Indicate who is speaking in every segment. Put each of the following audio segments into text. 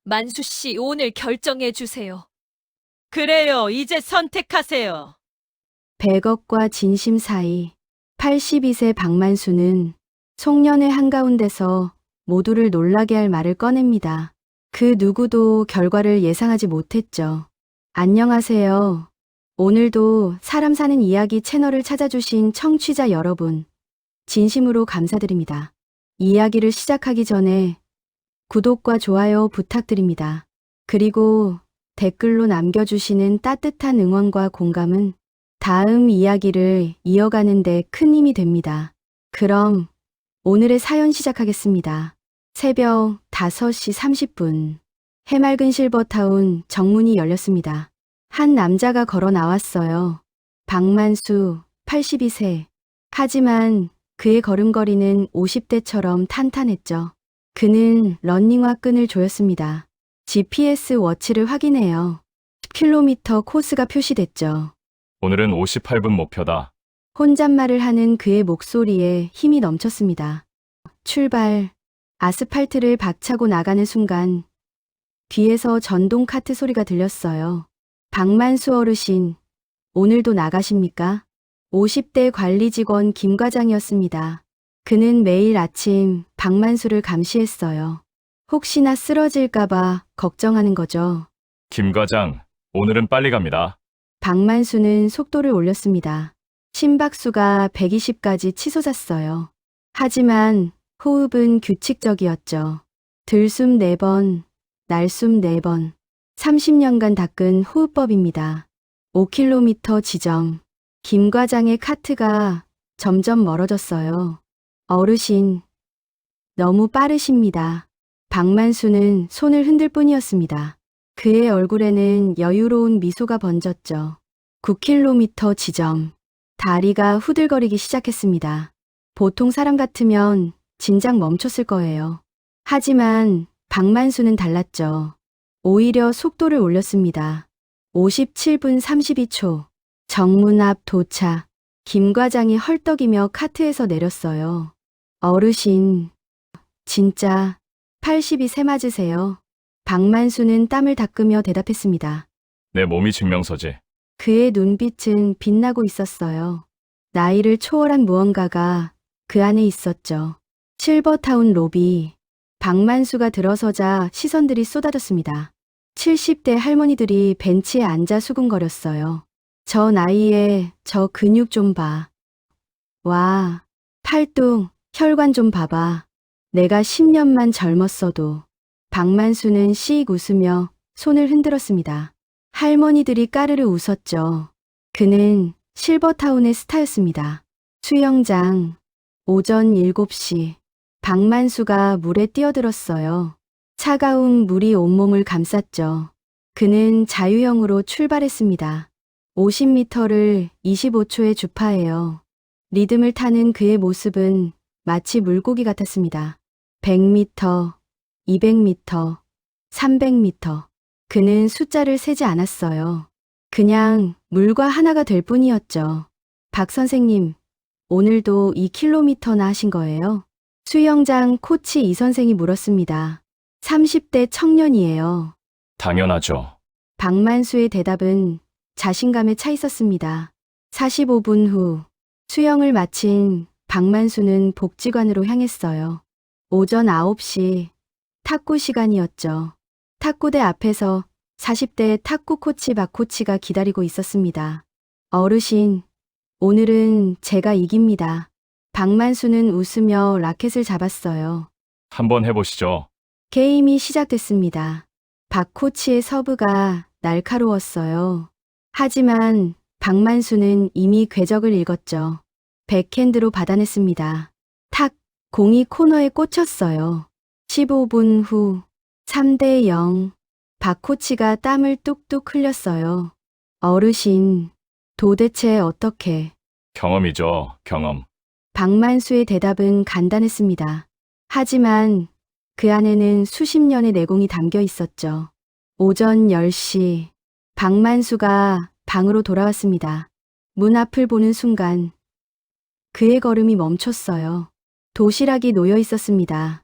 Speaker 1: 만수 씨, 오늘 결정해 주세요.
Speaker 2: 그래요, 이제 선택하세요.
Speaker 3: 100억과 진심 사이 82세 박만수는 송년회 한가운데서 모두를 놀라게 할 말을 꺼냅니다. 그 누구도 결과를 예상하지 못했죠. 안녕하세요. 오늘도 사람 사는 이야기 채널을 찾아주신 청취자 여러분, 진심으로 감사드립니다. 이야기를 시작하기 전에 구독과 좋아요 부탁드립니다. 그리고 댓글로 남겨주시는 따뜻한 응원과 공감은 다음 이야기를 이어가는 데 큰 힘이 됩니다. 그럼 오늘의 사연 시작하겠습니다. 새벽 5시 30분. 해맑은 실버타운 정문이 열렸습니다. 한 남자가 걸어 나왔어요. 박만수, 82세. 하지만 그의 걸음걸이는 50대처럼 탄탄했죠. 그는 러닝화 끈을 조였습니다. GPS 워치를 확인해요. 10km 코스가 표시됐죠.
Speaker 4: 오늘은 58분 목표다.
Speaker 3: 혼잣말을 하는 그의 목소리에 힘이 넘쳤습니다. 출발. 아스팔트를 박차고 나가는 순간 뒤에서 전동 카트 소리가 들렸어요. 박만수 어르신, 오늘도 나가십니까? 50대 관리 직원 김 과장이었습니다. 그는 매일 아침 박만수를 감시했어요. 혹시나 쓰러질까봐 걱정하는 거죠.
Speaker 4: 김 과장, 오늘은 빨리 갑니다.
Speaker 3: 박만수는 속도를 올렸습니다. 심박수가 120까지 치솟았어요. 하지만 호흡은 규칙적이었죠. 들숨 4번, 날숨 4번. 30년간 닦은 호흡법입니다. 5km 지점. 김 과장의 카트가 점점 멀어졌어요. 어르신, 너무 빠르십니다. 박만수는 손을 흔들 뿐이었습니다. 그의 얼굴에는 여유로운 미소가 번졌죠. 9km 지점. 다리가 후들거리기 시작했습니다. 보통 사람 같으면 진작 멈췄을 거예요. 하지만 박만수는 달랐죠. 오히려 속도를 올렸습니다. 57분 32초. 정문 앞 도착. 김 과장이 헐떡이며 카트에서 내렸어요. 어르신, 진짜 82세 맞으세요? 박만수는 땀을 닦으며 대답했습니다.
Speaker 4: 내 몸이 증명서지.
Speaker 3: 그의 눈빛은 빛나고 있었어요. 나이를 초월한 무언가가 그 안에 있었죠. 실버타운 로비. 박만수가 들어서자 시선들이 쏟아졌습니다. 70대 할머니들이 벤치에 앉아 수군거렸어요. 저 나이에 저 근육 좀 봐. 와, 팔뚝, 혈관 좀 봐봐. 내가 10년만 젊었어도. 박만수는 씩 웃으며 손을 흔들었습니다. 할머니들이 까르르 웃었죠. 그는 실버타운의 스타였습니다. 수영장. 오전 7시. 박만수가 물에 뛰어들었어요. 차가운 물이 온몸을 감쌌죠. 그는 자유형으로 출발했습니다. 50m를 25초에 주파해요. 리듬을 타는 그의 모습은 마치 물고기 같았습니다. 100m, 200m, 300m. 그는 숫자를 세지 않았어요. 그냥 물과 하나가 될 뿐이었죠. 박 선생님, 오늘도 2km나 하신 거예요? 수영장 코치 이 선생이 물었습니다. 30대 청년이에요.
Speaker 4: 당연하죠.
Speaker 3: 박만수의 대답은 자신감에 차 있었습니다. 45분 후 수영을 마친 박만수는 복지관으로 향했어요. 오전 9시 탁구 시간이었죠. 탁구대 앞에서 40대 탁구 코치 박 코치가 기다리고 있었습니다. 어르신, 오늘은 제가 이깁니다. 박만수는 웃으며 라켓을 잡았어요.
Speaker 4: 한번 해보시죠.
Speaker 3: 게임이 시작됐습니다. 박 코치의 서브가 날카로웠어요. 하지만 박만수는 이미 궤적을 읽었죠. 백핸드로 받아냈습니다. 탁! 공이 코너에 꽂혔어요. 15분 후 3대 0. 박 코치가 땀을 뚝뚝 흘렸어요. 어르신, 도대체 어떻게?
Speaker 4: 경험이죠, 경험.
Speaker 3: 박만수의 대답은 간단했습니다. 하지만 그 안에는 수십 년의 내공이 담겨 있었죠. 오전 10시, 박만수가 방으로 돌아왔습니다. 문 앞을 보는 순간 그의 걸음이 멈췄어요. 도시락이 놓여 있었습니다.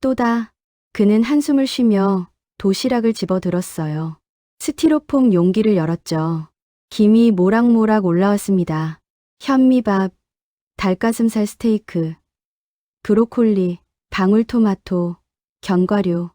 Speaker 3: 또다. 그는 한숨을 쉬며 도시락을 집어들었어요. 스티로폼 용기를 열었죠. 김이 모락모락 올라왔습니다. 현미밥, 닭가슴살 스테이크, 브로콜리, 방울토마토, 견과류.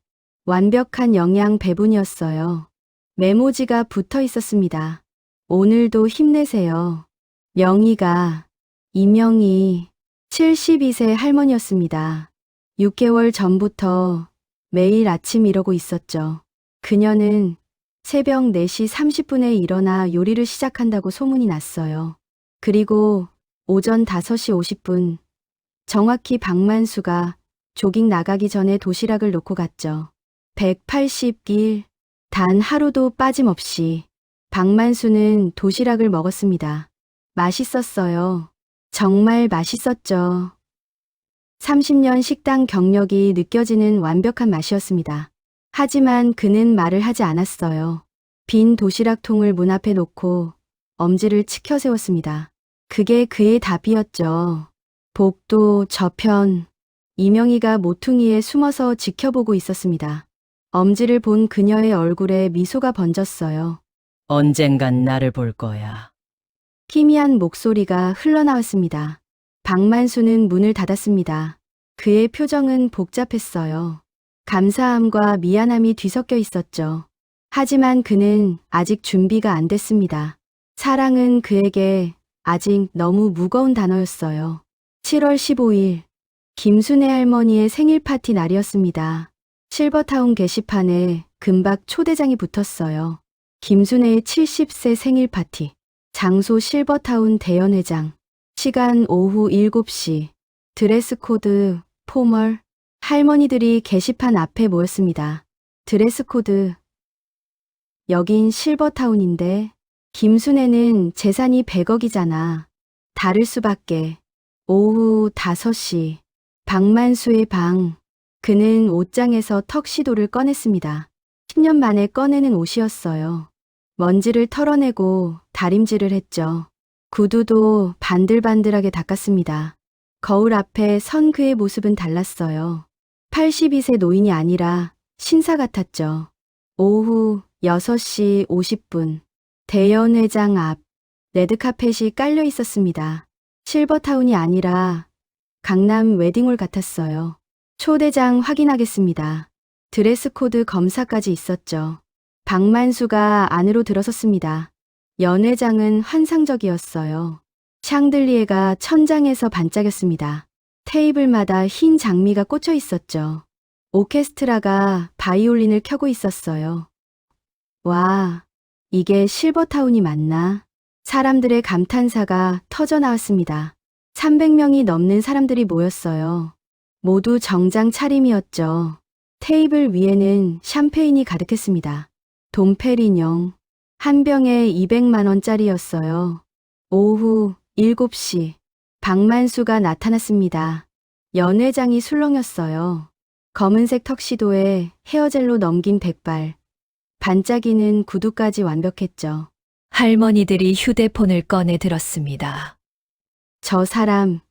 Speaker 3: 완벽한 영양 배분이었어요. 메모지가 붙어 있었습니다. 오늘도 힘내세요. 명희가, 이명희, 72세 할머니였습니다. 6개월 전부터 매일 아침 이러고 있었죠. 그녀는 새벽 4시 30분에 일어나 요리를 시작한다고 소문이 났어요. 그리고 오전 5시 50분, 정확히 박만수가 조깅 나가기 전에 도시락을 놓고 갔죠. 180일, 단 하루도 빠짐없이 박만수는 도시락을 먹었습니다. 맛있었어요. 정말 맛있었죠. 30년 식당 경력이 느껴지는 완벽한 맛이었습니다. 하지만 그는 말을 하지 않았어요. 빈 도시락통을 문 앞에 놓고 엄지를 치켜 세웠습니다. 그게 그의 답이었죠. 복도 저편, 이명희가 모퉁이에 숨어서 지켜보고 있었습니다. 엄지를 본 그녀의 얼굴에 미소가 번졌어요.
Speaker 2: 언젠간 나를 볼 거야.
Speaker 3: 희미한 목소리가 흘러나왔습니다. 박만수는 문을 닫았습니다. 그의 표정은 복잡했어요. 감사함과 미안함이 뒤섞여 있었죠. 하지만 그는 아직 준비가 안 됐습니다. 사랑은 그에게 아직 너무 무거운 단어였어요. 7월 15일, 김순애 할머니의 생일 파티 날이었습니다. 실버타운 게시판에 금박 초대장이 붙었어요. 김순애의 70세 생일 파티. 장소 실버타운 대연회장. 시간 오후 7시. 드레스 코드 포멀. 할머니들이 게시판 앞에 모였습니다. 드레스 코드. 여긴 실버타운인데 김순애는 재산이 100억이잖아. 다를 수밖에. 오후 5시. 박만수의 방. 그는 옷장에서 턱시도를 꺼냈습니다. 10년 만에 꺼내는 옷이었어요. 먼지를 털어내고 다림질을 했죠. 구두도 반들반들하게 닦았습니다. 거울 앞에 선 그의 모습은 달랐어요. 82세 노인이 아니라 신사 같았죠. 오후 6시 50분. 대연회장 앞 레드카펫이 깔려 있었습니다. 실버타운이 아니라 강남 웨딩홀 같았어요. 초대장 확인하겠습니다. 드레스 코드 검사까지 있었죠. 박만수가 안으로 들어섰습니다. 연회장은 환상적이었어요. 샹들리에가 천장에서 반짝였습니다. 테이블마다 흰 장미가 꽂혀 있었죠. 오케스트라가 바이올린을 켜고 있었어요. 와, 이게 실버타운이 맞나? 사람들의 감탄사가 터져 나왔습니다. 300명이 넘는 사람들이 모였어요. 모두 정장 차림이었죠. 테이블 위에는 샴페인이 가득했습니다. 돈페리뇽. 한 병에 200만 원짜리였어요. 오후 7시. 박만수가 나타났습니다. 연회장이 술렁였어요. 검은색 턱시도에 헤어젤로 넘긴 백발. 반짝이는 구두까지 완벽했죠.
Speaker 1: 할머니들이 휴대폰을 꺼내 들었습니다.
Speaker 3: 저 사람,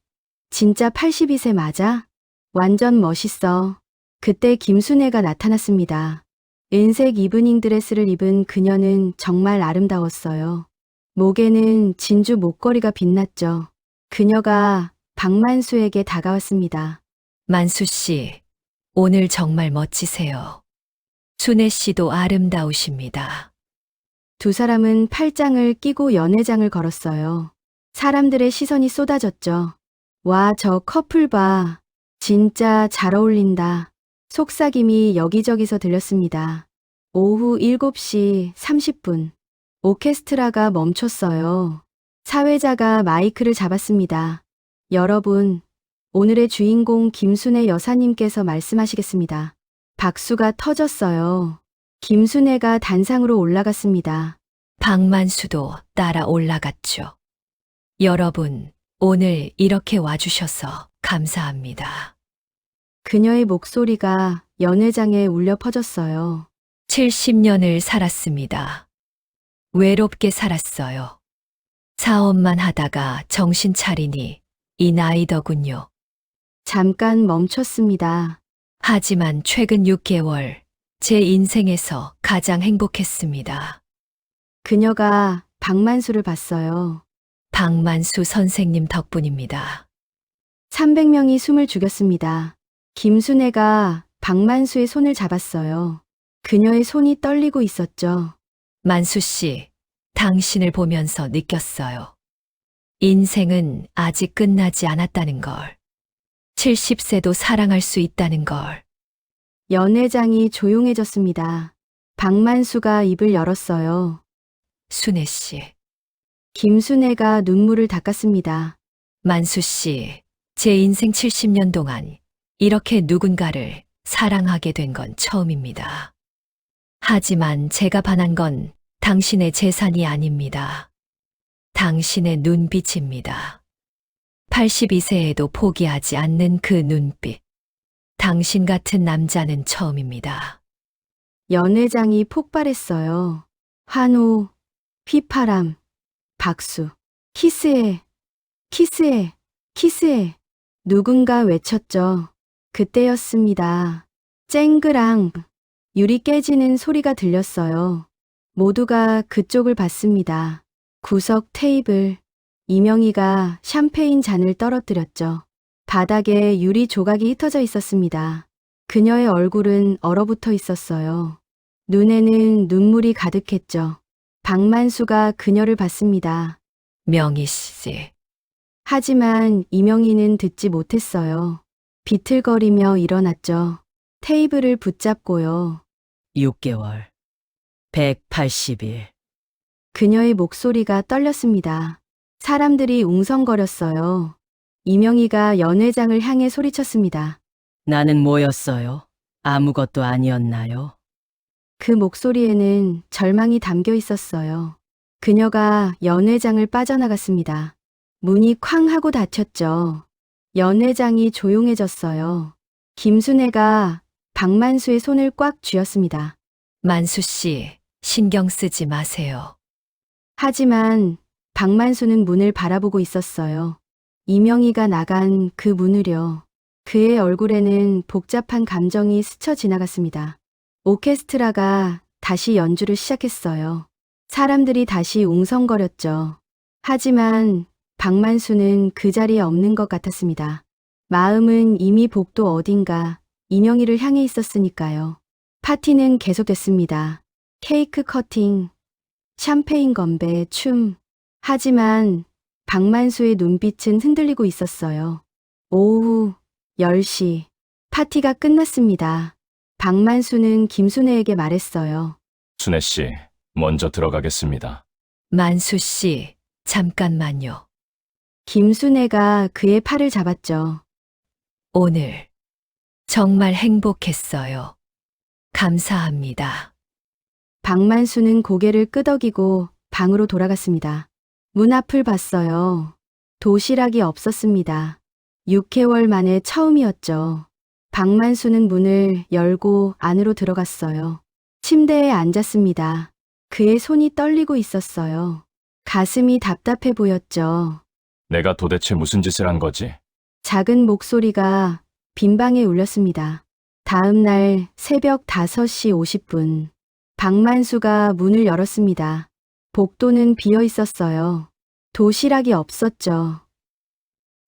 Speaker 3: 진짜 82세 맞아? 완전 멋있어. 그때 김순애가 나타났습니다. 은색 이브닝 드레스를 입은 그녀는 정말 아름다웠어요. 목에는 진주 목걸이가 빛났죠. 그녀가 박만수에게 다가왔습니다.
Speaker 1: 만수 씨, 오늘 정말 멋지세요. 순애 씨도 아름다우십니다.
Speaker 3: 두 사람은 팔짱을 끼고 연회장을 걸었어요. 사람들의 시선이 쏟아졌죠. 와, 저 커플 봐. 진짜 잘 어울린다. 속삭임이 여기저기서 들렸습니다. 오후 7시 30분. 오케스트라가 멈췄어요. 사회자가 마이크를 잡았습니다. 여러분, 오늘의 주인공 김순애 여사님께서 말씀하시겠습니다. 박수가 터졌어요. 김순애가 단상으로 올라갔습니다.
Speaker 1: 박만수도 따라 올라갔죠. 여러분, 오늘 이렇게 와주셔서 감사합니다.
Speaker 3: 그녀의 목소리가 연회장에 울려 퍼졌어요.
Speaker 1: 70년을 살았습니다. 외롭게 살았어요. 사업만 하다가 정신 차리니 이 나이더군요.
Speaker 3: 잠깐 멈췄습니다.
Speaker 1: 하지만 최근 6개월 제 인생에서 가장 행복했습니다.
Speaker 3: 그녀가 박만수를 봤어요.
Speaker 1: 박만수 선생님 덕분입니다.
Speaker 3: 300명이 숨을 죽였습니다. 김순애가 박만수의 손을 잡았어요. 그녀의 손이 떨리고 있었죠.
Speaker 1: 만수 씨, 당신을 보면서 느꼈어요. 인생은 아직 끝나지 않았다는 걸. 70세도 사랑할 수 있다는 걸.
Speaker 3: 연회장이 조용해졌습니다. 박만수가 입을 열었어요.
Speaker 1: 순애 씨,
Speaker 3: 김순애가 눈물을 닦았습니다.
Speaker 1: 만수 씨, 제 인생 70년 동안 이렇게 누군가를 사랑하게 된 건 처음입니다. 하지만 제가 반한 건 당신의 재산이 아닙니다. 당신의 눈빛입니다. 82세에도 포기하지 않는 그 눈빛. 당신 같은 남자는 처음입니다.
Speaker 3: 연회장이 폭발했어요. 환호, 휘파람, 박수, 키스해, 키스해, 키스해. 누군가 외쳤죠. 그때였습니다. 쨍그랑 유리 깨지는 소리가 들렸어요. 모두가 그쪽을 봤습니다. 구석 테이블. 이명희가 샴페인 잔을 떨어뜨렸죠. 바닥에 유리 조각이 흩어져 있었습니다. 그녀의 얼굴은 얼어붙어 있었어요. 눈에는 눈물이 가득했죠. 박만수가 그녀를 봤습니다.
Speaker 1: 명희 씨,
Speaker 3: 하지만 이명희는 듣지 못했어요. 비틀거리며 일어났죠. 테이블을 붙잡고요.
Speaker 2: 6개월. 180일.
Speaker 3: 그녀의 목소리가 떨렸습니다. 사람들이 웅성거렸어요. 이명희가 연회장을 향해 소리쳤습니다.
Speaker 2: 나는 뭐였어요? 아무것도 아니었나요?
Speaker 3: 그 목소리에는 절망이 담겨 있었어요. 그녀가 연회장을 빠져나갔습니다. 문이 쾅 하고 닫혔죠. 연회장이 조용해졌어요. 김순애가 박만수의 손을 꽉 쥐었습니다.
Speaker 1: 만수 씨, 신경 쓰지 마세요.
Speaker 3: 하지만 박만수는 문을 바라보고 있었어요. 이명희가 나간 그 문을요. 그의 얼굴에는 복잡한 감정이 스쳐 지나갔습니다. 오케스트라가 다시 연주를 시작했어요. 사람들이 다시 웅성거렸죠. 하지만 박만수는 그 자리에 없는 것 같았습니다. 마음은 이미 복도 어딘가 이명희를 향해 있었으니까요. 파티는 계속됐습니다. 케이크 커팅, 샴페인 건배, 춤. 하지만 박만수의 눈빛은 흔들리고 있었어요. 오후 10시. 파티가 끝났습니다. 박만수는 김순애에게 말했어요.
Speaker 4: 순애 씨, 먼저 들어가겠습니다.
Speaker 1: 만수 씨, 잠깐만요.
Speaker 3: 김순애가 그의 팔을 잡았죠.
Speaker 1: 오늘 정말 행복했어요. 감사합니다.
Speaker 3: 박만수는 고개를 끄덕이고 방으로 돌아갔습니다. 문 앞을 봤어요. 도시락이 없었습니다. 6개월 만에 처음이었죠. 박만수는 문을 열고 안으로 들어갔어요. 침대에 앉았습니다. 그의 손이 떨리고 있었어요. 가슴이 답답해 보였죠.
Speaker 4: 내가 도대체 무슨 짓을 한 거지?
Speaker 3: 작은 목소리가 빈방에 울렸습니다. 다음 날 새벽 5시 50분. 박만수가 문을 열었습니다. 복도는 비어 있었어요. 도시락이 없었죠.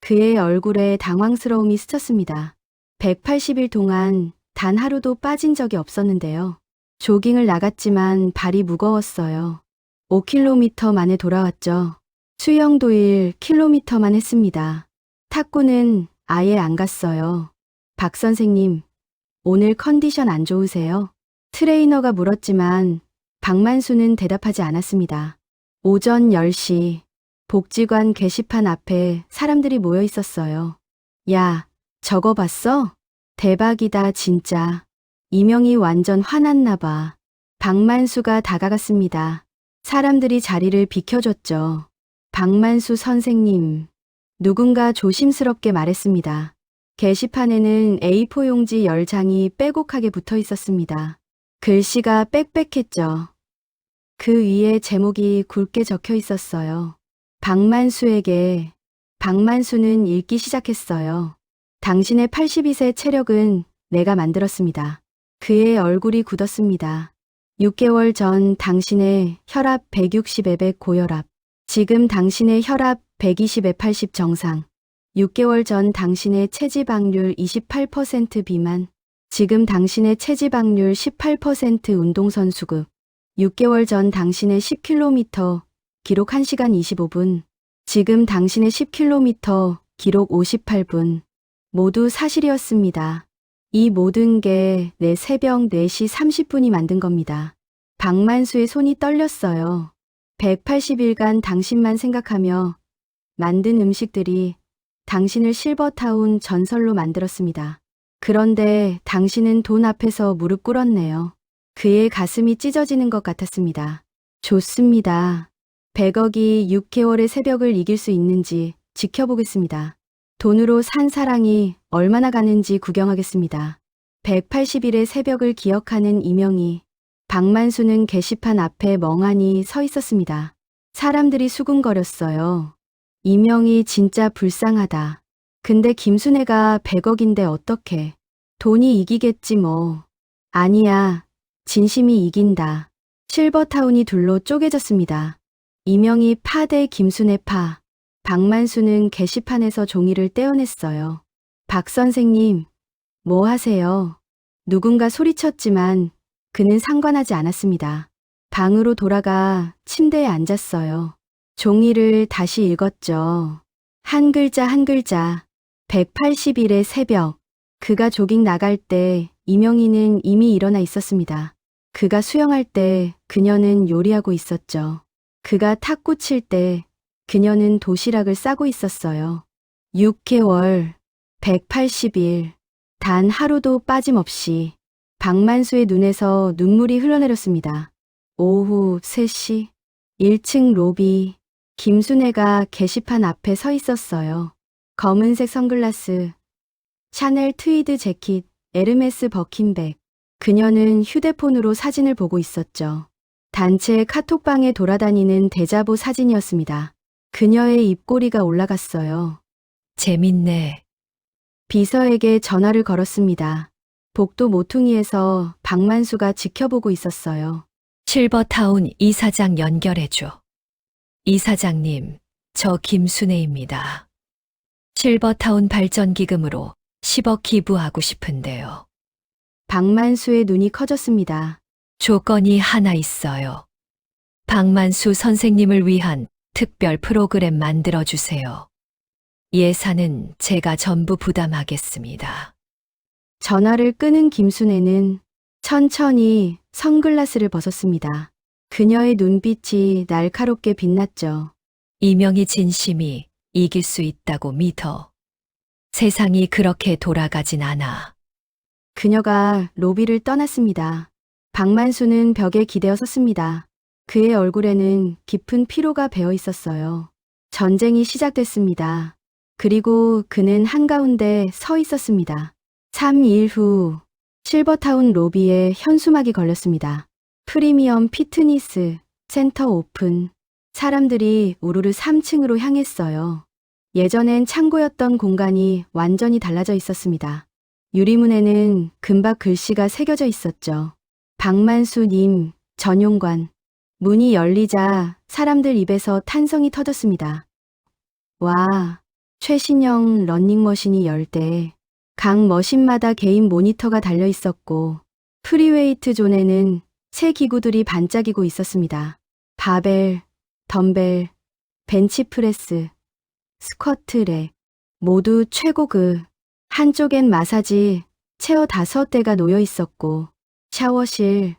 Speaker 3: 그의 얼굴에 당황스러움이 스쳤습니다. 180일 동안 단 하루도 빠진 적이 없었는데요. 조깅을 나갔지만 발이 무거웠어요. 5km 만에 돌아왔죠. 수영도 1km만 했습니다. 탁구는 아예 안 갔어요. 박 선생님, 오늘 컨디션 안 좋으세요? 트레이너가 물었지만 박만수는 대답하지 않았습니다. 오전 10시, 복지관 게시판 앞에 사람들이 모여 있었어요. 야, 저거 봤어? 대박이다, 진짜. 이명희 완전 화났나 봐. 박만수가 다가갔습니다. 사람들이 자리를 비켜줬죠. 박만수 선생님. 누군가 조심스럽게 말했습니다. 게시판에는 A4 용지 10장이 빼곡하게 붙어 있었습니다. 글씨가 빽빽했죠. 그 위에 제목이 굵게 적혀 있었어요. 박만수에게. 박만수는 읽기 시작했어요. 당신의 82세 체력은 내가 만들었습니다. 그의 얼굴이 굳었습니다. 6개월 전 당신의 혈압 160에 고혈압. 지금 당신의 혈압 120에 80 정상. 6개월 전 당신의 체지방률 28% 비만. 지금 당신의 체지방률 18% 운동선수급. 6개월 전 당신의 10km 기록 1시간 25분. 지금 당신의 10km 기록 58분. 모두 사실이었습니다. 이 모든 게 내 새벽 4시 30분이 만든 겁니다. 박만수의 손이 떨렸어요. 180일간 당신만 생각하며 만든 음식들이 당신을 실버타운 전설로 만들었습니다. 그런데 당신은 돈 앞에서 무릎 꿇었네요. 그의 가슴이 찢어지는 것 같았습니다. 좋습니다. 100억이 6개월의 새벽을 이길 수 있는지 지켜보겠습니다. 돈으로 산 사랑이 얼마나 가는지 구경하겠습니다. 180일의 새벽을 기억하는 이명희. 박만수는 게시판 앞에 멍하니 서 있었습니다. 사람들이 수군거렸어요. 이명희 진짜 불쌍하다. 근데 김순애가 100억인데 어떡해. 돈이 이기겠지 뭐. 아니야. 진심이 이긴다. 실버타운이 둘로 쪼개졌습니다. 이명희 파 대 김순애 파. 박만수는 게시판에서 종이를 떼어냈어요. 박 선생님, 뭐 하세요? 누군가 소리쳤지만 그는 상관하지 않았습니다. 방으로 돌아가 침대에 앉았어요. 종이를 다시 읽었죠. 한 글자 한 글자. 180일의 새벽. 그가 조깅 나갈 때 이명희는 이미 일어나 있었습니다. 그가 수영할 때 그녀는 요리하고 있었죠. 그가 탁구 칠 때 그녀는 도시락을 싸고 있었어요. 6개월, 180일, 단 하루도 빠짐없이 박만수의 눈에서 눈물이 흘러내렸습니다. 오후 3시, 1층 로비, 김순애가 게시판 앞에 서 있었어요. 검은색 선글라스, 샤넬 트위드 재킷, 에르메스 버킨백. 그녀는 휴대폰으로 사진을 보고 있었죠. 단체 카톡방에 돌아다니는 대자보 사진이었습니다. 그녀의 입꼬리가 올라갔어요.
Speaker 1: 재밌네.
Speaker 3: 비서에게 전화를 걸었습니다. 복도 모퉁이에서 박만수가 지켜보고 있었어요.
Speaker 1: 실버타운 이사장 연결해줘. 이사장님, 저 김순애입니다. 실버타운 발전기금으로 10억 기부하고 싶은데요.
Speaker 3: 박만수의 눈이 커졌습니다.
Speaker 1: 조건이 하나 있어요. 박만수 선생님을 위한 특별 프로그램 만들어주세요. 예산은 제가 전부 부담하겠습니다.
Speaker 3: 전화를 끊은 김순애는 천천히 선글라스를 벗었습니다. 그녀의 눈빛이 날카롭게 빛났죠.
Speaker 1: 이명희 진심이 이길 수 있다고 믿어. 세상이 그렇게 돌아가진 않아.
Speaker 3: 그녀가 로비를 떠났습니다. 박만수는 벽에 기대어 섰습니다. 그의 얼굴에는 깊은 피로가 배어 있었어요. 전쟁이 시작됐습니다. 그리고 그는 한가운데 서 있었습니다. 3일 후 실버타운 로비에 현수막이 걸렸습니다. 프리미엄 피트니스 센터 오픈. 사람들이 우르르 3층으로 향했어요. 예전엔 창고였던 공간이 완전히 달라져 있었습니다. 유리문에는 금박 글씨가 새겨져 있었죠. 박만수님 전용관. 문이 열리자 사람들 입에서 탄성이 터졌습니다. 와, 최신형 러닝머신이 10대. 각 머신마다 개인 모니터가 달려 있었고 프리웨이트 존에는 새 기구들이 반짝이고 있었습니다. 바벨, 덤벨, 벤치프레스, 스쿼트랙, 모두 최고급. 한쪽엔 마사지, 체어 5대가 놓여 있었고 샤워실,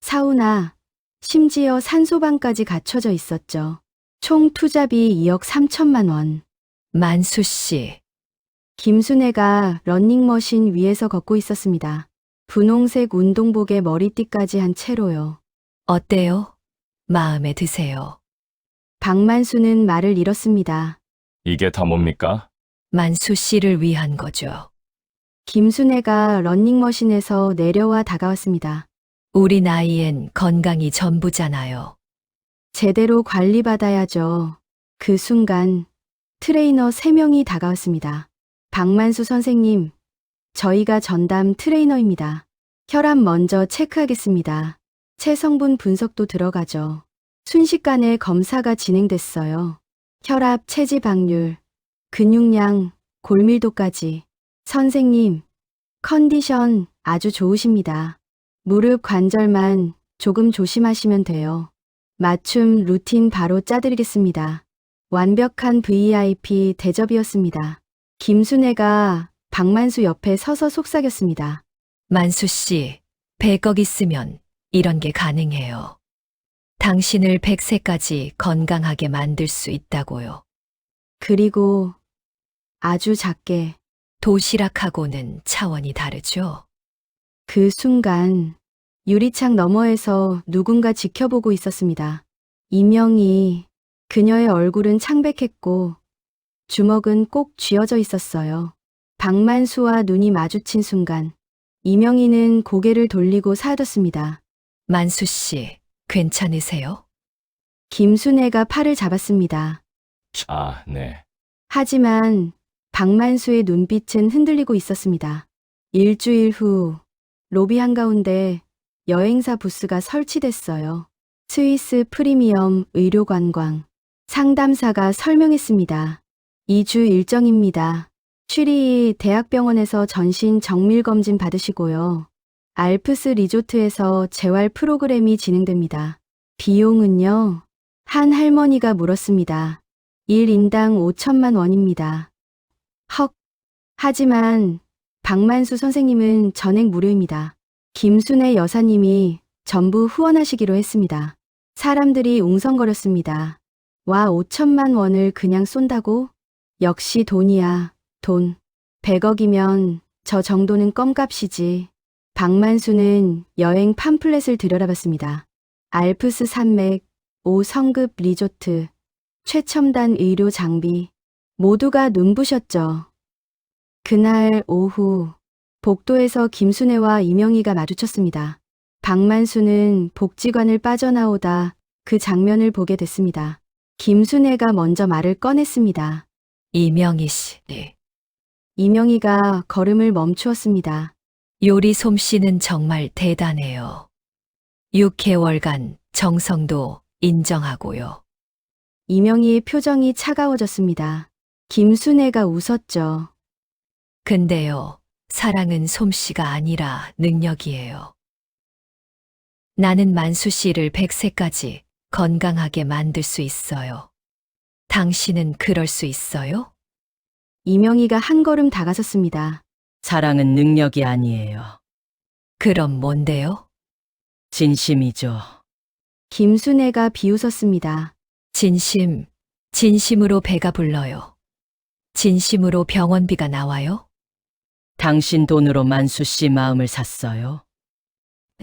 Speaker 3: 사우나, 심지어 산소방까지 갖춰져 있었죠. 총 투자비 2억 3천만 원.
Speaker 1: 만수 씨,
Speaker 3: 김순애가 러닝머신 위에서 걷고 있었습니다. 분홍색 운동복에 머리띠까지 한 채로요.
Speaker 1: 어때요? 마음에 드세요?
Speaker 3: 박만수는 말을 잃었습니다.
Speaker 4: 이게 다 뭡니까?
Speaker 1: 만수 씨를 위한 거죠.
Speaker 3: 김순애가 러닝머신에서 내려와 다가왔습니다.
Speaker 1: 우리 나이엔 건강이 전부잖아요.
Speaker 3: 제대로 관리받아야죠. 그 순간 트레이너 3명이 다가왔습니다. 박만수 선생님, 저희가 전담 트레이너입니다. 혈압 먼저 체크하겠습니다. 체성분 분석도 들어가죠. 순식간에 검사가 진행됐어요. 혈압, 체지방률, 근육량, 골밀도까지. 선생님, 컨디션 아주 좋으십니다. 무릎 관절만 조금 조심하시면 돼요. 맞춤 루틴 바로 짜드리겠습니다. 완벽한 VIP 대접이었습니다. 김순애가 박만수 옆에 서서 속삭였습니다.
Speaker 1: 만수 씨, 100억 있으면 이런 게 가능해요. 당신을 100세까지 건강하게 만들 수 있다고요.
Speaker 3: 그리고 아주 작게
Speaker 1: 도시락하고는 차원이 다르죠.
Speaker 3: 그 순간 유리창 너머에서 누군가 지켜보고 있었습니다. 이명희, 그녀의 얼굴은 창백했고 주먹은 꼭 쥐어져 있었어요. 박만수와 눈이 마주친 순간 이명희는 고개를 돌리고 사라졌습니다.
Speaker 1: 만수 씨, 괜찮으세요?
Speaker 3: 김순애가 팔을 잡았습니다.
Speaker 4: 아, 네.
Speaker 3: 하지만 박만수의 눈빛은 흔들리고 있었습니다. 일주일 후 로비 한가운데 여행사 부스가 설치됐어요. 스위스 프리미엄 의료관광. 상담사가 설명했습니다. 2주 일정입니다. 취리 대학병원에서 전신 정밀검진 받으시고요. 알프스 리조트에서 재활 프로그램이 진행됩니다. 비용은요? 한 할머니가 물었습니다. 1인당 5천만 원입니다. 헉. 하지만 박만수 선생님은 전액 무료입니다. 김순애 여사님이 전부 후원하시기로 했습니다. 사람들이 웅성거렸습니다. 와, 5천만 원을 그냥 쏜다고? 역시 돈이야, 돈. 100억이면 저 정도는 껌값이지. 박만수는 여행 팜플렛을 들여다봤습니다. 알프스 산맥, 5성급 리조트, 최첨단 의료 장비, 모두가 눈부셨죠. 그날 오후 복도에서 김순애와 이명희가 마주쳤습니다. 박만수는 복지관을 빠져나오다 그 장면을 보게 됐습니다. 김순애가 먼저 말을 꺼냈습니다.
Speaker 1: 이명희 씨,
Speaker 3: 이명희가 걸음을 멈추었습니다.
Speaker 1: 요리 솜씨는 정말 대단해요. 6개월간 정성도 인정하고요.
Speaker 3: 이명희의 표정이 차가워졌습니다. 김순애가 웃었죠.
Speaker 1: 근데요, 사랑은 솜씨가 아니라 능력이에요. 나는 만수 씨를 100세까지 건강하게 만들 수 있어요. 당신은 그럴 수 있어요?
Speaker 3: 이명희가 한 걸음 다가섰습니다.
Speaker 2: 사랑은 능력이 아니에요.
Speaker 1: 그럼 뭔데요?
Speaker 2: 진심이죠.
Speaker 3: 김순애가 비웃었습니다.
Speaker 1: 진심으로 배가 불러요. 진심으로 병원비가 나와요?
Speaker 2: 당신 돈으로 만수 씨 마음을 샀어요.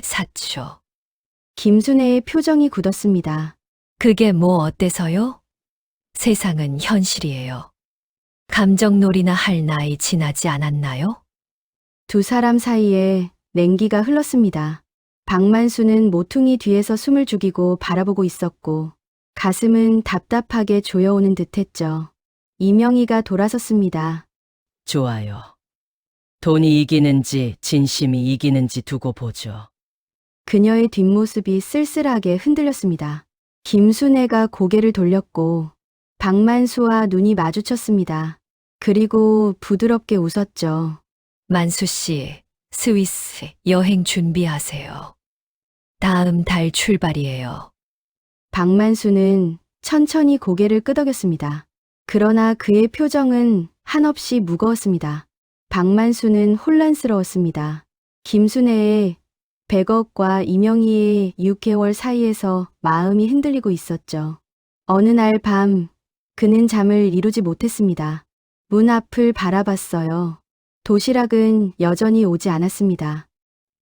Speaker 1: 샀죠.
Speaker 3: 김순애의 표정이 굳었습니다.
Speaker 1: 그게 뭐 어때서요? 세상은 현실이에요. 감정놀이나 할 나이 지나지 않았나요?
Speaker 3: 두 사람 사이에 냉기가 흘렀습니다. 박만수는 모퉁이 뒤에서 숨을 죽이고 바라보고 있었고 가슴은 답답하게 조여오는 듯했죠. 이명희가 돌아섰습니다.
Speaker 2: 좋아요. 돈이 이기는지 진심이 이기는지 두고 보죠.
Speaker 3: 그녀의 뒷모습이 쓸쓸하게 흔들렸습니다. 김순애가 고개를 돌렸고 박만수와 눈이 마주쳤습니다. 그리고 부드럽게 웃었죠.
Speaker 1: 만수 씨, 스위스 여행 준비하세요. 다음 달 출발이에요.
Speaker 3: 박만수는 천천히 고개를 끄덕였습니다. 그러나 그의 표정은 한없이 무거웠습니다. 박만수는 혼란스러웠습니다. 김순애의 100억과 이명희의 6개월 사이에서 마음이 흔들리고 있었죠. 어느 날 밤 그는 잠을 이루지 못했습니다. 문 앞을 바라봤어요. 도시락은 여전히 오지 않았습니다.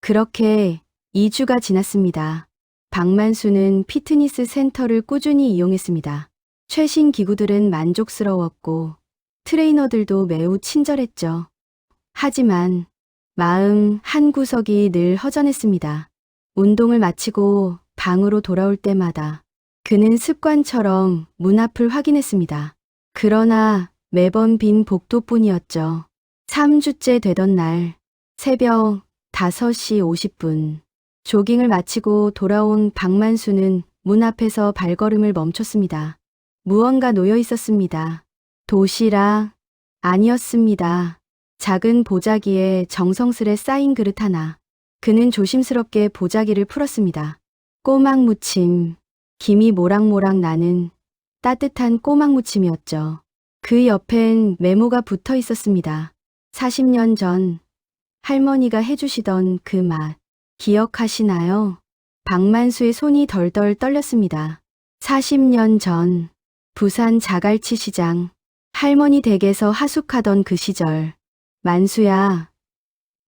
Speaker 3: 그렇게 2주가 지났습니다. 박만수는 피트니스 센터를 꾸준히 이용했습니다. 최신 기구들은 만족스러웠고 트레이너들도 매우 친절했죠. 하지만 마음 한구석이 늘 허전했습니다. 운동을 마치고 방으로 돌아올 때마다 그는 습관처럼 문 앞을 확인했습니다. 그러나 매번 빈 복도뿐이었죠. 3주째 되던 날 새벽 5시 50분. 조깅을 마치고 돌아온 박만수는 문 앞에서 발걸음을 멈췄습니다. 무언가 놓여 있었습니다. 도시락 아니었습니다. 작은 보자기에 정성스레 쌓인 그릇 하나. 그는 조심스럽게 보자기를 풀었습니다. 꼬막 무침. 김이 모락모락 나는 따뜻한 꼬막 무침이었죠. 그 옆엔 메모가 붙어 있었습니다. 40년 전 할머니가 해주시던 그 맛 기억하시나요? 박만수의 손이 덜덜 떨렸습니다. 40년 전 부산 자갈치 시장 할머니 댁에서 하숙하던 그 시절. 만수야,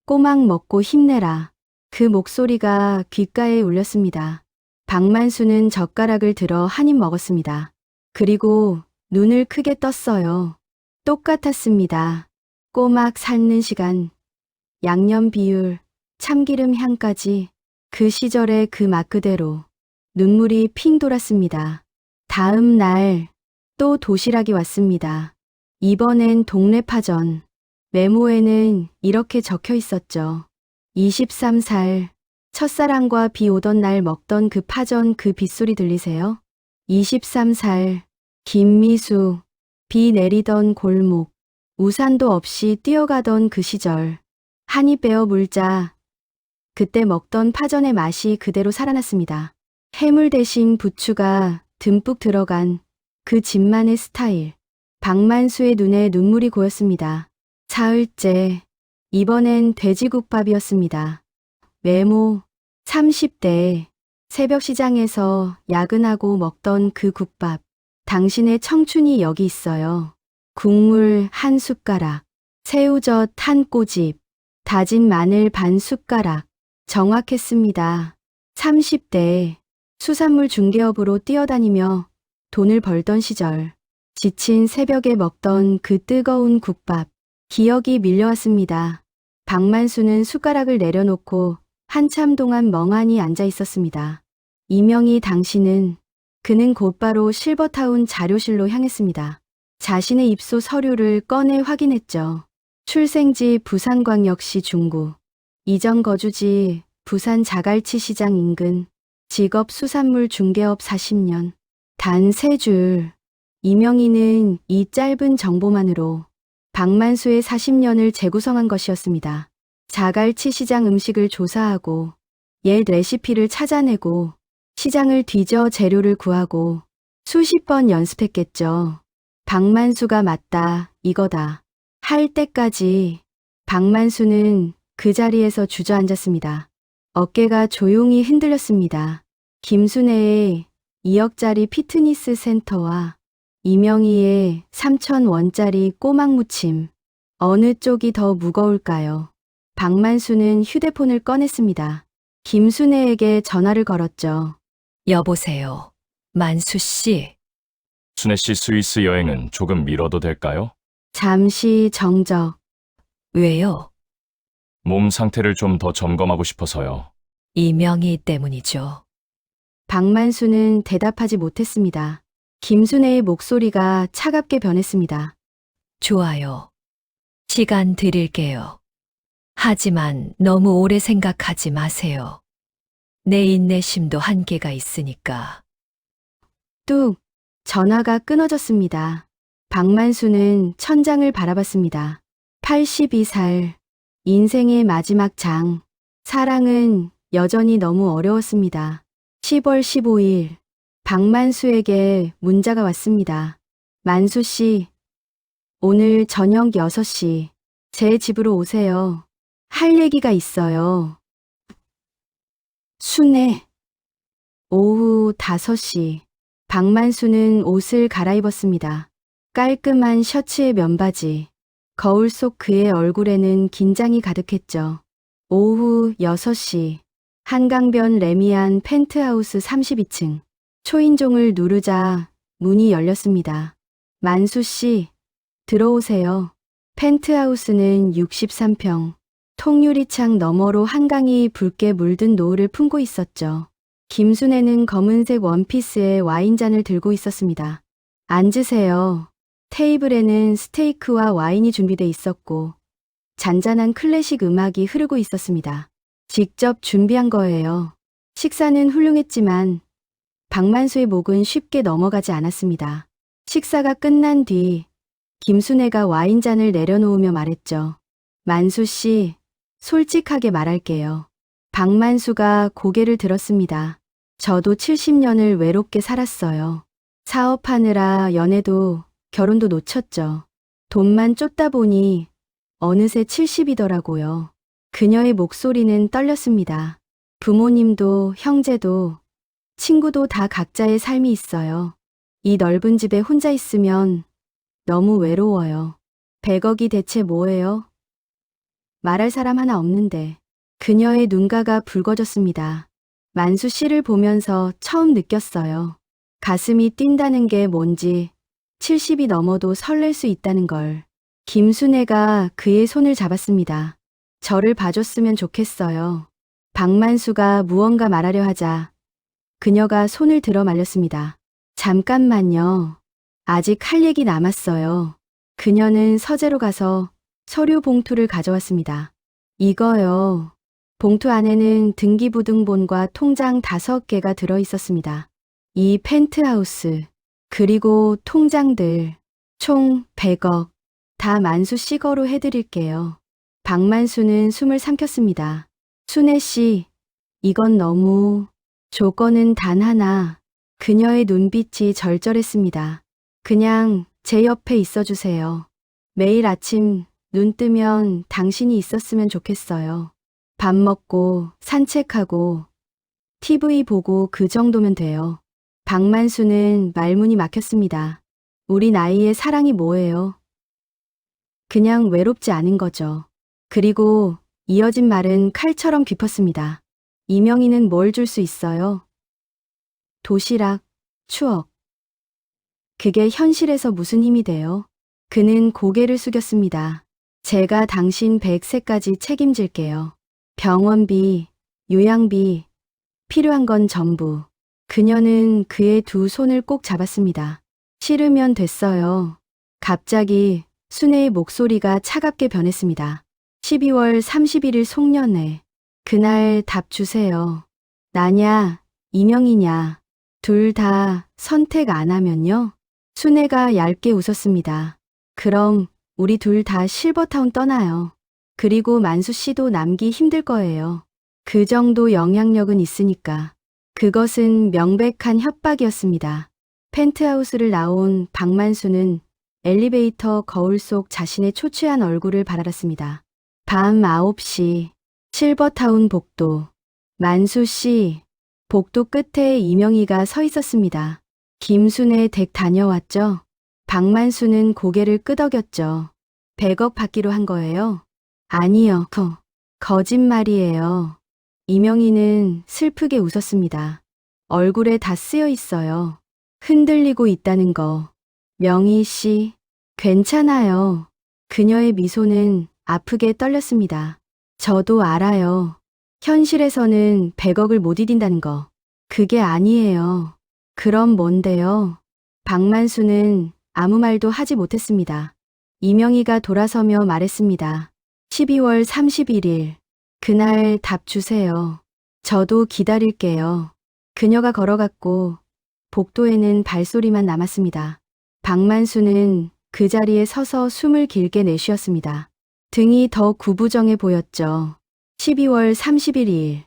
Speaker 3: 꼬막 먹고 힘내라. 그 목소리가 귓가에 울렸습니다. 박만수는 젓가락을 들어 한 입 먹었습니다. 그리고 눈을 크게 떴어요. 똑같았습니다. 꼬막 삶는 시간, 양념 비율, 참기름 향까지 그 시절의 그 맛 그대로 눈물이 핑 돌았습니다. 다음 날 또 도시락이 왔습니다. 이번엔 동네 파전. 메모에는 이렇게 적혀 있었죠. 23살, 첫사랑과 비 오던 날 먹던 그 파전 그 빗소리 들리세요? 23살, 김미수, 비 내리던 골목, 우산도 없이 뛰어가던 그 시절. 한 입 베어 물자. 그때 먹던 파전의 맛이 그대로 살아났습니다. 해물 대신 부추가 듬뿍 들어간 그 집만의 스타일. 박만수의 눈에 눈물이 고였습니다. 사흘째, 이번엔 돼지국밥이었습니다. 메모, 30대, 새벽 시장에서 야근하고 먹던 그 국밥. 당신의 청춘이 여기 있어요. 국물 한 숟가락, 새우젓 한 꼬집, 다진 마늘 반 숟가락. 정확했습니다. 30대, 수산물 중개업으로 뛰어다니며 돈을 벌던 시절. 지친 새벽에 먹던 그 뜨거운 국밥. 기억이 밀려왔습니다. 박만수는 숟가락을 내려놓고 한참 동안 멍하니 앉아 있었습니다. 이명희 당신은 그는 곧바로 실버타운 자료실로 향했습니다. 자신의 입소 서류를 꺼내 확인했죠. 출생지 부산광역시 중구, 이전 거주지 부산 자갈치 시장 인근, 직업 수산물 중개업 40년, 단 3줄. 이명희는 이 짧은 정보만으로 박만수의 40년을 재구성한 것이었습니다. 자갈치 시장 음식을 조사하고 옛 레시피를 찾아내고 시장을 뒤져 재료를 구하고 수십 번 연습했겠죠. 박만수가 맞다, 이거다 할 때까지. 박만수는 그 자리에서 주저앉았습니다. 어깨가 조용히 흔들렸습니다. 김순애의 2억짜리 피트니스 센터와 이명희의 3,000원짜리 꼬막 무침. 어느 쪽이 더 무거울까요? 박만수는 휴대폰을 꺼냈습니다. 김순애에게 전화를 걸었죠.
Speaker 1: 여보세요. 만수 씨.
Speaker 4: 순애 씨 스위스 여행은 조금 미뤄도 될까요?
Speaker 3: 잠시 정적.
Speaker 1: 왜요?
Speaker 4: 몸 상태를 좀 더 점검하고 싶어서요.
Speaker 1: 이명희 때문이죠.
Speaker 3: 박만수는 대답하지 못했습니다. 김순애의 목소리가 차갑게 변했습니다.
Speaker 1: 좋아요. 시간 드릴게요. 하지만 너무 오래 생각하지 마세요. 내 인내심도 한계가 있으니까.
Speaker 3: 뚝! 전화가 끊어졌습니다. 박만수는 천장을 바라봤습니다. 82살, 인생의 마지막 장. 사랑은 여전히 너무 어려웠습니다. 10월 15일, 박만수에게 문자가 왔습니다. 만수 씨, 오늘 저녁 6시, 제 집으로 오세요. 할 얘기가 있어요. 순애. 오후 5시, 박만수는 옷을 갈아입었습니다. 깔끔한 셔츠에 면바지. 거울 속 그의 얼굴에는 긴장이 가득했죠. 오후 6시, 한강변 레미안 펜트하우스 32층. 초인종을 누르자 문이 열렸습니다. 만수 씨, 들어오세요. 펜트하우스는 63평. 통유리창 너머로 한강이 붉게 물든 노을을 품고 있었죠. 김순애는 검은색 원피스에 와인잔을 들고 있었습니다. 앉으세요. 테이블에는 스테이크와 와인이 준비돼 있었고 잔잔한 클래식 음악이 흐르고 있었습니다. 직접 준비한 거예요. 식사는 훌륭했지만 박만수의 목은 쉽게 넘어가지 않았습니다. 식사가 끝난 뒤 김순애가 와인잔을 내려놓으며 말했죠. 만수 씨, 솔직하게 말할게요. 박만수가 고개를 들었습니다. 저도 70년을 외롭게 살았어요. 사업하느라 연애도 결혼도 놓쳤죠. 돈만 쫓다 보니 어느새 70이더라고요. 그녀의 목소리는 떨렸습니다. 부모님도 형제도 친구도 다 각자의 삶이 있어요. 이 넓은 집에 혼자 있으면 너무 외로워요. 100억이 대체 뭐예요? 말할 사람 하나 없는데. 그녀의 눈가가 붉어졌습니다. 만수 씨를 보면서 처음 느꼈어요. 가슴이 뛴다는 게 뭔지, 70이 넘어도 설렐 수 있다는 걸. 김순애가 그의 손을 잡았습니다. 저를 봐줬으면 좋겠어요. 박만수가 무언가 말하려 하자 그녀가 손을 들어 말렸습니다. 잠깐만요. 아직 할 얘기 남았어요. 그녀는 서재로 가서 서류 봉투를 가져왔습니다. 이거요. 봉투 안에는 등기부등본과 통장 5개가 들어 있었습니다. 이 펜트하우스, 그리고 통장들, 총 100억, 다 만수 씨 거로 해드릴게요. 박만수는 숨을 삼켰습니다. 순애 씨, 이건 너무... 조건은 단 하나. 그녀의 눈빛이 절절했습니다. 그냥 제 옆에 있어주세요. 매일 아침 눈 뜨면 당신이 있었으면 좋겠어요. 밥 먹고 산책하고 TV 보고 그 정도면 돼요. 박만수는 말문이 막혔습니다. 우리 나이에 사랑이 뭐예요? 그냥 외롭지 않은 거죠. 그리고 이어진 말은 칼처럼 깊었습니다. 이명희는 뭘 줄 수 있어요? 도시락, 추억. 그게 현실에서 무슨 힘이 돼요? 그는 고개를 숙였습니다. 제가 당신 100세까지 책임질게요. 병원비, 요양비, 필요한 건 전부. 그녀는 그의 두 손을 꼭 잡았습니다. 싫으면 됐어요. 갑자기 순애의 목소리가 차갑게 변했습니다. 12월 31일 송년회. 그날 답 주세요. 나냐, 이명이냐. 둘 다 선택 안 하면요? 순애가 얇게 웃었습니다. 그럼 우리 둘 다 실버타운 떠나요. 그리고 만수 씨도 남기 힘들 거예요. 그 정도 영향력은 있으니까. 그것은 명백한 협박이었습니다. 펜트하우스를 나온 박만수는 엘리베이터 거울 속 자신의 초췌한 얼굴을 바라봤습니다. 밤 9시, 실버타운 복도. 만수 씨, 복도 끝에 이명희가 서 있었습니다. 김순애 댁 다녀왔죠? 박만수는 고개를 끄덕였죠. 100억 받기로 한 거예요? 아니요, 거짓말이에요. 이명희는 슬프게 웃었습니다. 얼굴에 다 쓰여 있어요. 흔들리고 있다는 거. 명희 씨, 괜찮아요. 그녀의 미소는 아프게 떨렸습니다. 저도 알아요. 현실에서는 100억을 못 이긴다는 거. 그게 아니에요. 그럼 뭔데요? 박만수는 아무 말도 하지 못했습니다. 이명희가 돌아서며 말했습니다. 12월 31일. 그날 답 주세요. 저도 기다릴게요. 그녀가 걸어갔고 복도에는 발소리만 남았습니다. 박만수는 그 자리에 서서 숨을 길게 내쉬었습니다. 등이 더 구부정해 보였죠. 12월 31일.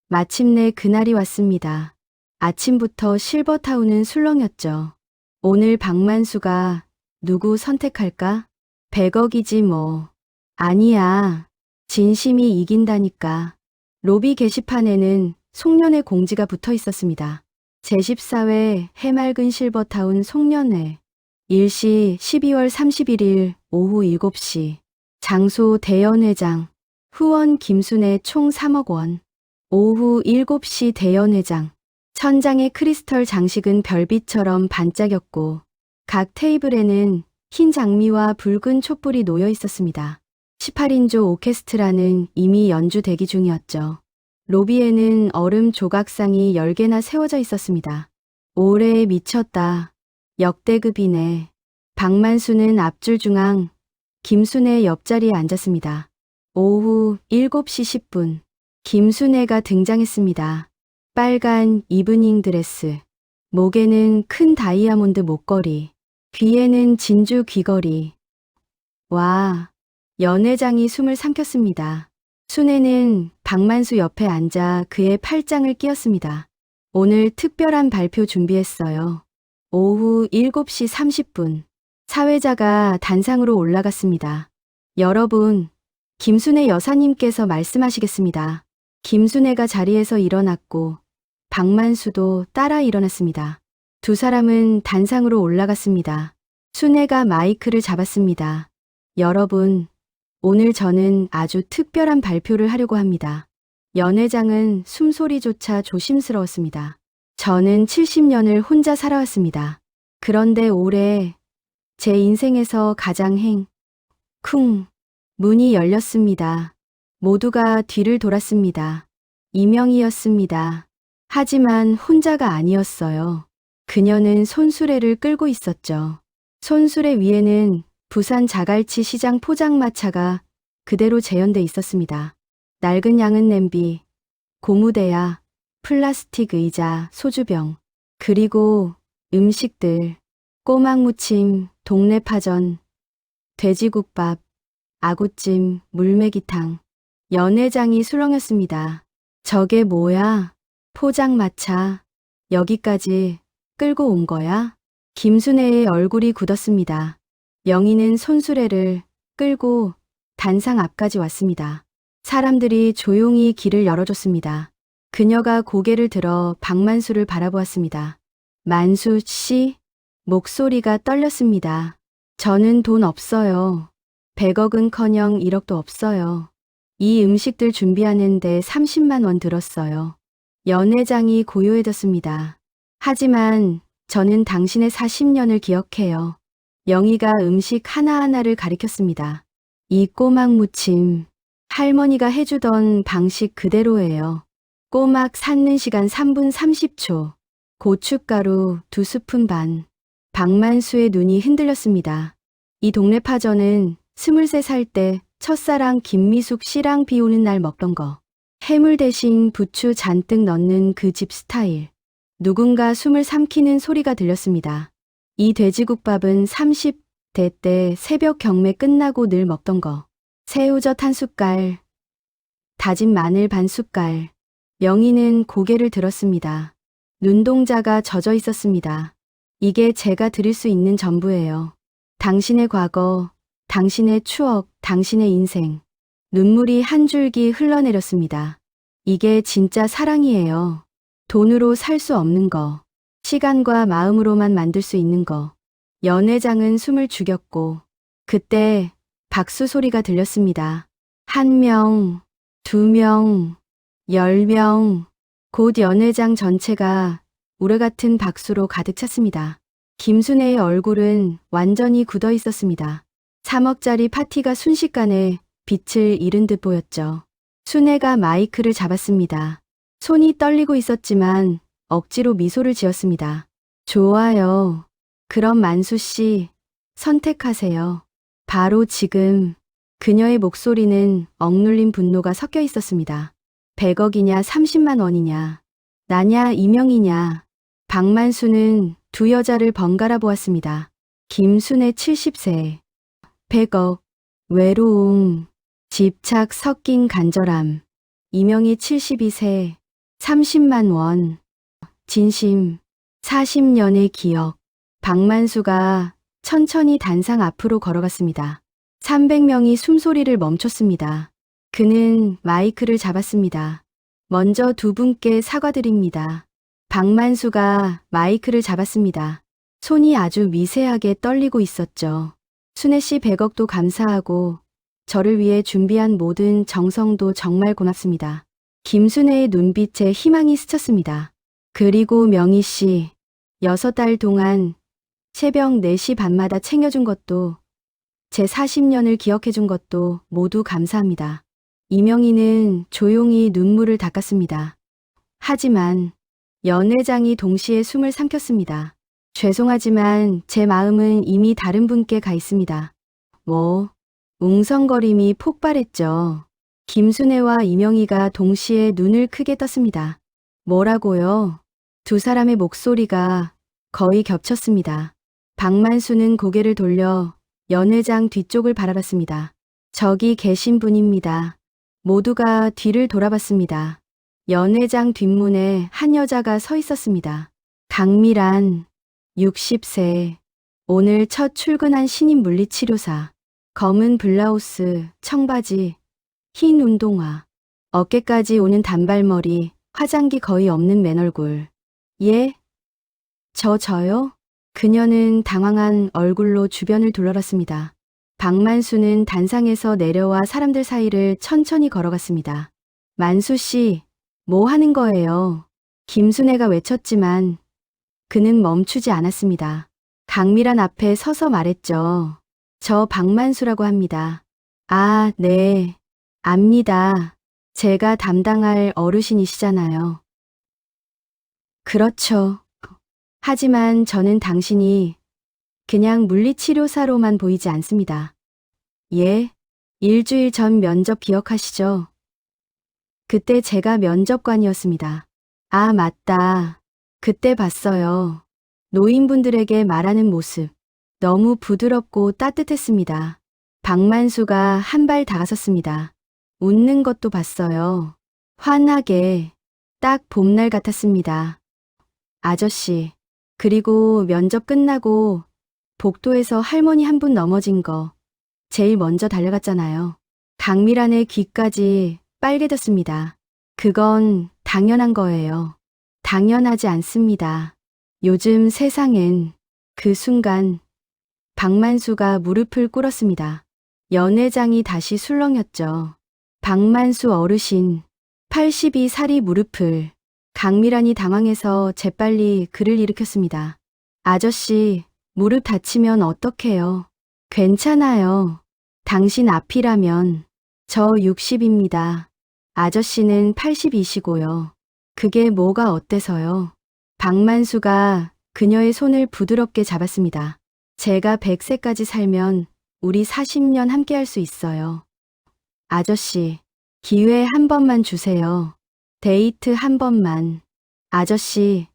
Speaker 3: 마침내 그날이 왔습니다. 아침부터 실버타운은 술렁였죠. 오늘 박만수가 누구 선택할까? 100억이지 뭐. 아니야. 진심이 이긴다니까. 로비 게시판에는 송년회 공지가 붙어 있었습니다. 제14회 해맑은 실버타운 송년회. 일시 12월 31일 오후 7시. 장소 대연회장. 후원 김순애 총 3억 원. 오후 7시 대연회장. 천장의 크리스털 장식은 별빛처럼 반짝였고 각 테이블에는 흰 장미와 붉은 촛불이 놓여 있었습니다. 18인조 오케스트라는 이미 연주 대기 중이었죠. 로비에는 얼음 조각상이 10개나 세워져 있었습니다. 올해 미쳤다. 역대급이네. 박만수는 앞줄 중앙, 김순애 옆자리에 앉았습니다. 오후 7시 10분. 김순애가 등장했습니다. 빨간 이브닝 드레스, 목에는 큰 다이아몬드 목걸이, 귀에는 진주 귀걸이. 와, 연회장이 숨을 삼켰습니다. 순애는 박만수 옆에 앉아 그의 팔짱을 끼웠습니다. 오늘 특별한 발표 준비했어요. 오후 7시 30분, 사회자가 단상으로 올라갔습니다. 여러분, 김순애 여사님께서 말씀하시겠습니다. 김순애가 자리에서 일어났고 박만수도 따라 일어났습니다. 두 사람은 단상으로 올라갔습니다. 순애가 마이크를 잡았습니다. 여러분, 오늘 저는 아주 특별한 발표를 하려고 합니다. 연회장은 숨소리조차 조심스러웠습니다. 저는 70년을 혼자 살아왔습니다. 그런데 올해 제 인생에서 가장 쿵 문이 열렸습니다. 모두가 뒤를 돌았습니다. 이명희였습니다. 하지만 혼자가 아니었어요. 그녀는 손수레를 끌고 있었죠. 손수레 위에는 부산 자갈치 시장 포장마차가 그대로 재현돼 있었습니다. 낡은 양은 냄비, 고무대야, 플라스틱 의자, 소주병, 그리고 음식들, 꼬막무침, 동네파전, 돼지국밥, 아구찜, 물메기탕. 연회장이 술렁였습니다. 저게 뭐야? 포장마차. 여기까지 끌고 온 거야? 김순애의 얼굴이 굳었습니다. 명희는 손수레를 끌고 단상 앞까지 왔습니다. 사람들이 조용히 길을 열어줬습니다. 그녀가 고개를 들어 박만수를 바라보았습니다. 만수 씨? 목소리가 떨렸습니다. 저는 돈 없어요. 100억은커녕 1억도 없어요. 이 음식들 준비하는데 30만 원 들었어요. 연회장이 고요해졌습니다. 하지만 저는 당신의 40년을 기억해요. 영희가 음식 하나하나를 가리켰습니다. 이 꼬막 무침, 할머니가 해주던 방식 그대로예요. 꼬막 삶는 시간 3분 30초, 고춧가루 2스푼 반. 박만수의 눈이 흔들렸습니다. 이 동네파전은 23살 때 첫사랑 김미숙 씨랑 비 오는 날 먹던 거. 해물 대신 부추 잔뜩 넣는 그 집 스타일. 누군가 숨을 삼키는 소리가 들렸습니다. 이 돼지국밥은 30대 때 새벽 경매 끝나고 늘 먹던 거. 새우젓 한 숟갈, 다진 마늘 반 숟갈. 명희는 고개를 들었습니다. 눈동자가 젖어 있었습니다. 이게 제가 드릴 수 있는 전부예요. 당신의 과거, 당신의 추억, 당신의 인생. 눈물이 한 줄기 흘러내렸습니다. 이게 진짜 사랑이에요. 돈으로 살 수 없는 거. 시간과 마음으로만 만들 수 있는 거. 연회장은 숨을 죽였고 그때 박수 소리가 들렸습니다. 1명, 2명, 10명. 곧 연회장 전체가 우레같은 박수로 가득 찼습니다. 김순애의 얼굴은 완전히 굳어 있었습니다. 3억짜리 파티가 순식간에 빛을 잃은 듯 보였죠. 순애가 마이크를 잡았습니다. 손이 떨리고 있었지만 억지로 미소를 지었습니다. 좋아요. 그럼 만수 씨, 선택하세요. 바로 지금. 그녀의 목소리는 억눌린 분노가 섞여 있었습니다. 100억이냐 30만 원이냐. 나냐 이명이냐. 박만수는 두 여자를 번갈아 보았습니다. 김순애 70세. 100억. 외로움. 집착 섞인 간절함. 이명희 72세. 30만 원. 진심. 40년의 기억. 박만수가 천천히 단상 앞으로 걸어갔습니다. 300명이 숨소리를 멈췄습니다. 그는 마이크를 잡았습니다. 먼저 두 분께 사과드립니다. 박만수가 마이크를 잡았습니다. 손이 아주 미세하게 떨리고 있었죠. 순애 씨 100억도 감사하고 저를 위해 준비한 모든 정성도 정말 고맙습니다. 김순애의 눈빛에 희망이 스쳤습니다. 그리고 명희 씨, 6달 동안 새벽 4시 반마다 챙겨준 것도 제 40년을 기억해준 것도 모두 감사합니다. 이명희는 조용히 눈물을 닦았습니다. 하지만 연회장이 동시에 숨을 삼켰습니다. 죄송하지만 제 마음은 이미 다른 분께 가 있습니다. 뭐, 웅성거림이 폭발했죠. 김순애와 이명희가 동시에 눈을 크게 떴습니다. 뭐라고요? 두 사람의 목소리가 거의 겹쳤습니다. 박만수는 고개를 돌려 연 회장 뒤쪽을 바라봤습니다. 저기 계신 분입니다. 모두가 뒤를 돌아봤습니다. 연 회장 뒷문에 한 여자가 서 있었습니다. 강미란, 60세. 오늘 첫 출근한 신임 물리치료사. 검은 블라우스, 청바지, 흰 운동화, 어깨까지 오는 단발머리, 화장기 거의 없는 맨얼굴. 예? 저요? 그녀는 당황한 얼굴로 주변을 둘러봤습니다. 박만수는 단상에서 내려와 사람들 사이를 천천히 걸어갔습니다. 만수 씨, 뭐 하는 거예요? 김순애가 외쳤지만 그는 멈추지 않았습니다. 강미란 앞에 서서 말했죠. 저 박만수라고 합니다. 아, 네. 압니다. 제가 담당할 어르신이시잖아요. 그렇죠. 하지만 저는 당신이 그냥 물리치료사로만 보이지 않습니다. 예? 일주일 전 면접 기억하시죠? 그때 제가 면접관이었습니다. 아, 맞다. 그때 봤어요. 노인분들에게 말하는 모습. 너무 부드럽고 따뜻했습니다. 박만수가 한 발 다가섰습니다. 웃는 것도 봤어요. 환하게. 딱 봄날 같았습니다. 아저씨. 그리고 면접 끝나고 복도에서 할머니 한 분 넘어진 거 제일 먼저 달려갔잖아요. 강미란의 귀까지 빨개졌습니다. 그건 당연한 거예요. 당연하지 않습니다. 요즘 세상엔. 그 순간 박만수가 무릎을 꿇었습니다. 연 회장이 다시 술렁였죠. 박만수 어르신, 82살이 무릎을. 강미란이 당황해서 재빨리 그를 일으켰습니다. 아저씨, 무릎 다치면 어떡해요? 괜찮아요. 당신 앞이라면. 저 60입니다. 아저씨는 80이시고요. 그게 뭐가 어때서요? 박만수가 그녀의 손을 부드럽게 잡았습니다. 제가 100세까지 살면 우리 40년 함께 할 수 있어요. 아저씨, 기회 한 번만 주세요. 데이트 한 번만. 아저씨,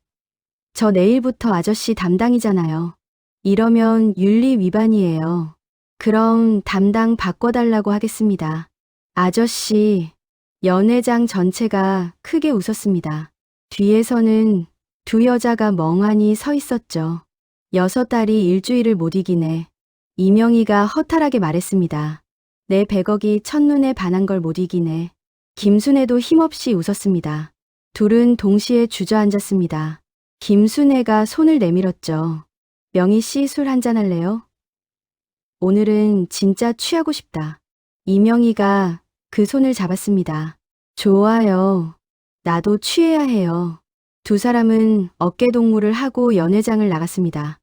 Speaker 3: 저 내일부터 아저씨 담당이잖아요. 이러면 윤리 위반이에요. 그럼 담당 바꿔달라고 하겠습니다. 아저씨, 연 회장 전체가 크게 웃었습니다. 뒤에서는 두 여자가 멍하니 서 있었죠. 6달이 일주일을 못 이기네. 이명희가 허탈하게 말했습니다. 내 100억이 첫눈에 반한 걸 못 이기네. 김순애도 힘없이 웃었습니다. 둘은 동시에 주저앉았습니다. 김순애가 손을 내밀었죠. 명희 씨 술 한잔 할래요? 오늘은 진짜 취하고 싶다. 이명희가 그 손을 잡았습니다. 좋아요. 나도 취해야 해요. 두 사람은 어깨동무를 하고 연회장을 나갔습니다.